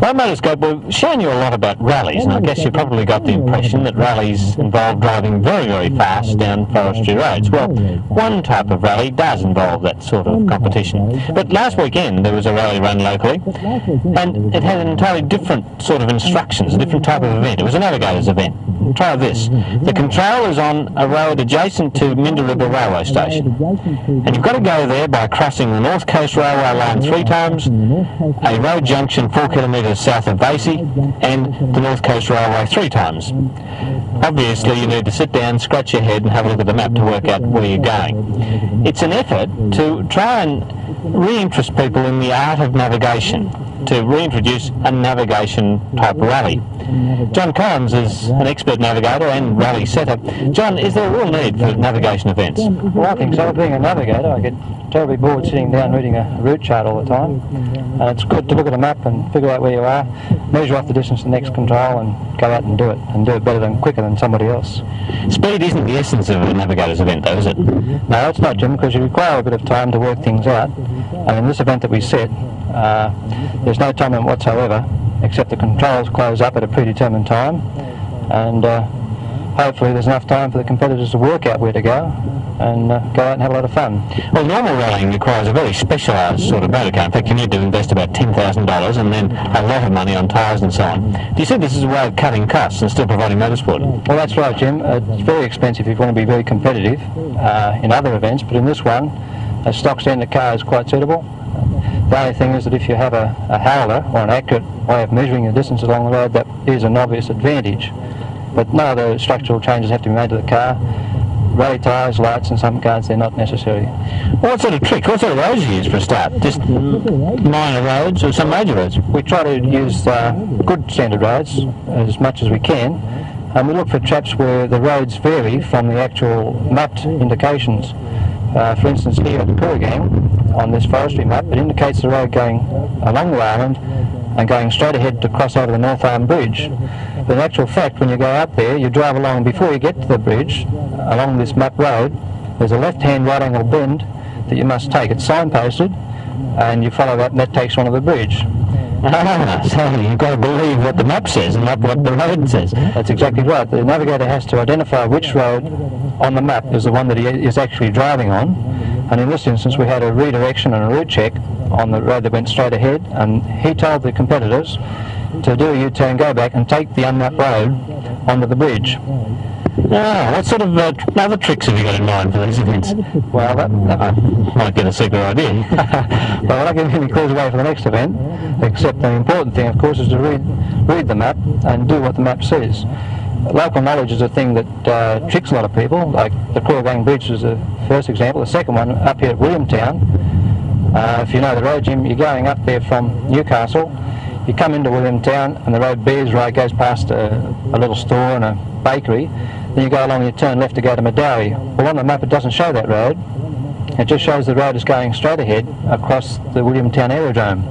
Well, Motorscope, we've shown you a lot about rallies, and I guess you probably got the impression that rallies involve driving very, very fast down forestry roads. Well, one type of rally does involve that sort of competition. But last weekend there was a rally run locally, and it had an entirely different sort of instructions, a different type of event. It was a navigator's event. Try this. The control is on a road adjacent to Minda River Railway Station. And you've got to go there by crossing the North Coast Railway line 3 times, a road junction 4 kilometres south of Basie, and the North Coast Railway 3 times. Obviously you need to sit down, scratch your head and have a look at the map to work out where you're going. It's an effort to try and reinterest people in the art of navigation, to reintroduce a navigation type rally. John Collins is an expert navigator and rally setter. John, is there a real need for navigation events? Well, I think so. Being a navigator, I get terribly bored sitting down reading a route chart all the time. And it's good to look at a map and figure out where you are, measure off the distance to the next control and go out and do it better than quicker than somebody else. Speed isn't the essence of a navigator's event though, is it? No, it's not, Jim, because you require a bit of time to work things out. And in this event that we set, there's no time limit whatsoever, except the controls close up at a predetermined time, and hopefully there's enough time for the competitors to work out where to go and go out and have a lot of fun. Well, normal rallying requires a very specialised sort of motorcar. In fact, you need to invest about $10,000 and then a lot of money on tyres and so on. Do you see this is a way of cutting costs and still providing motorsport? Well, that's right, Jim. It's very expensive if you want to be very competitive in other events, but in this one, a stock standard car is quite suitable. The only thing is that if you have a howler or an accurate way of measuring the distance along the road, that is an obvious advantage. But no other structural changes have to be made to the car. Rally tyres, lights, and some cars, they're not necessary. What sort of tricks, what sort of roads do you use for a start? Just minor roads or some major roads? We try to use good standard roads as much as we can, and we look for traps where the roads vary from the actual mapped indications. For instance, here at the Kooragang, on this forestry map, it indicates the road going along the island and going straight ahead to cross over the North Arm Bridge. But in actual fact, when you go out there, you drive along, before you get to the bridge, along this map road, there's a left-hand right-angle bend that you must take. It's signposted, and you follow that, and that takes you onto the bridge. So you've got to believe what the map says and not what the road says. That's exactly right. The navigator has to identify which road on the map is the one that he is actually driving on. And in this instance, we had a redirection and a route check on the road that went straight ahead, and he told the competitors to do a U-turn, go back and take the unmapped road onto the bridge. What sort of other tricks have you got in mind for these events? Well, that might get a secret idea. Well, we're not giving any clues away for the next event, except the important thing, of course, is to read the map and do what the map says. Local knowledge is a thing that tricks a lot of people, like the Kooragang Bridge is the first example. The second one, up here at Williamtown, if you know the road, Jim, you're going up there from Newcastle, you come into Williamtown and the road bears right, goes past a little store and a bakery, then you go along and you turn left to go to Medawi. Well, on the map it doesn't show that road, it just shows the road is going straight ahead across the Williamtown Aerodrome.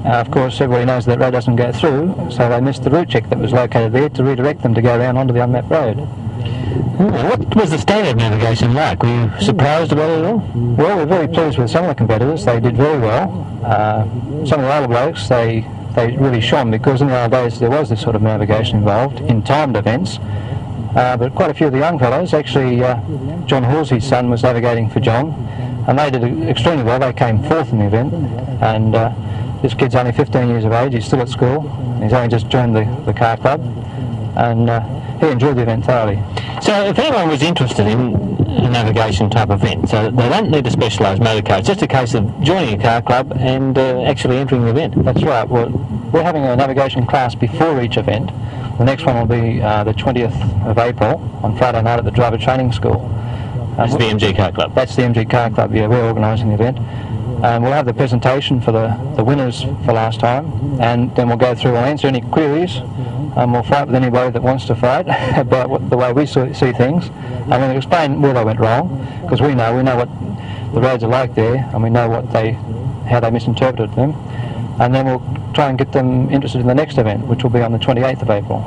Of course, everybody knows that road doesn't go through, so they missed the route check that was located there to redirect them to go around onto the unmapped road. What was the standard navigation like? Were you surprised about it at all? Well, we're very pleased with some of the competitors. They did very well. Some of the older blokes, they really shone, because in the old days there was this sort of navigation involved in timed events. But quite a few of the young fellows, actually John Halsey's son was navigating for John, and they did extremely well. They came fourth in the event, and this kid's only 15 years of age, he's still at school, he's only just joined the car club, and he enjoyed the event thoroughly. So if anyone was interested in a navigation type event, so they don't need a specialised motor car, it's just a case of joining a car club and actually entering the event. That's right. Well, we're having a navigation class before each event. The next one will be the 20th of April on Friday night at the driver training school. That's the MG Car Club? That's the MG Car Club, yeah, we're organising the event. We'll have the presentation for the winners for last time, and then we'll go through and answer any queries, and we'll fight with anybody that wants to fight about the way we see things, and we'll explain where they went wrong, because we know what the roads are like there, and we know how they misinterpreted them, and then we'll try and get them interested in the next event, which will be on the 28th of April.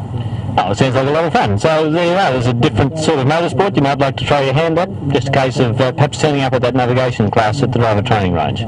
Oh, it sounds like a lot of fun. So there you are, there's a different sort of motorsport you might like to try your hand at, just a case of perhaps turning up at that navigation class at the driver training range.